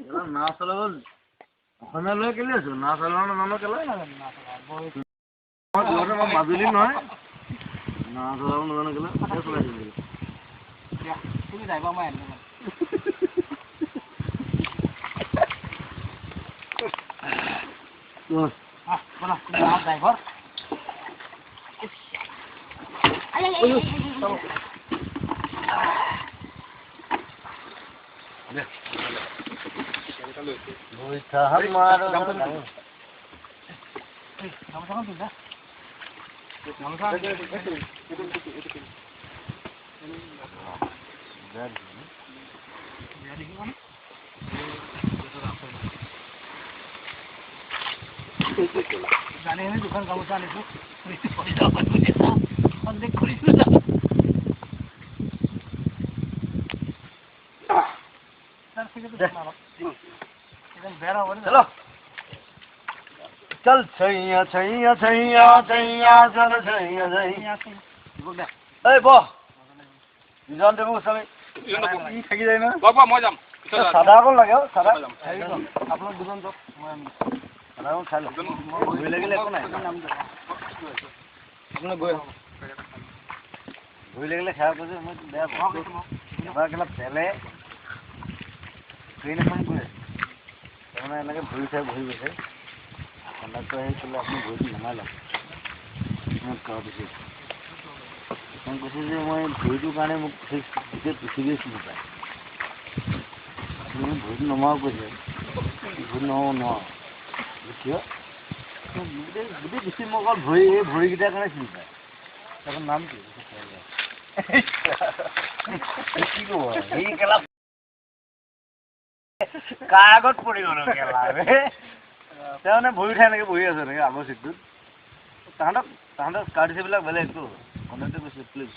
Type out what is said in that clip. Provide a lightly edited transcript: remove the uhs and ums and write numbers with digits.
নাও চলাব অসমীয়া লৈ কেলে আছো নাও চলাব নাজানো কেলে মই মাজুলী নহয় নাও চলাব নাজানো কেলে চলাইছিলো তুমি যাইবা মই আনিম বলা তুমি নাও ড্ৰাইভাৰ জানি এনে দুখন গামোচা আনিছো সন্দেহ কৰিছো चलो चल छैया छैया छैया छैया चल छैया छैया ए बो निजान देबो सबै ই থাকি যায় না বাবা মই যাম সাদা কোন লাগে সাদা আপনার দুজন তো সাদা কোন খাই লো ভুই লাগিলে একো নাই আপনি গৈ ভুই লাগিলে খাই কৈছে মই বেয়া এবাৰ কেলা পেলে ট্ৰেইন এখন গৈ তাৰমানে এনেকৈ ভৰি চাই বহি গৈছে কণ্ডাক্টৰ আহি ক'লে আপুনি ভৰিটো নমাই লওক মই কোৱা দিছোঁ মই কৈছোঁ যে মই ভৰিটোৰ কাৰণে মোক সেই গোটেই পৃথিৱীয়ে চিনি পায় আপুনি ভৰিটো নমাও কৈছে ভৰি নমাব নোৱাৰোঁ কিয় গোটেই পৃথিৱী মোক অকল ভৰি এই ভৰিকেইটাৰ কাৰণে চিনি পায় তাৰপৰা নাম কি কি ক'ব এই কেলা কাগজ পৰি গ'ল কেলা মানে ভৰি উঠাই এনেকৈ বহি আছে এনেকৈ আগৰ চিটটোত তাহাঁতক কাৰ্ড বিলাক বেলেগটো কণ্ডাক্টৰে কৈছে প্লিজ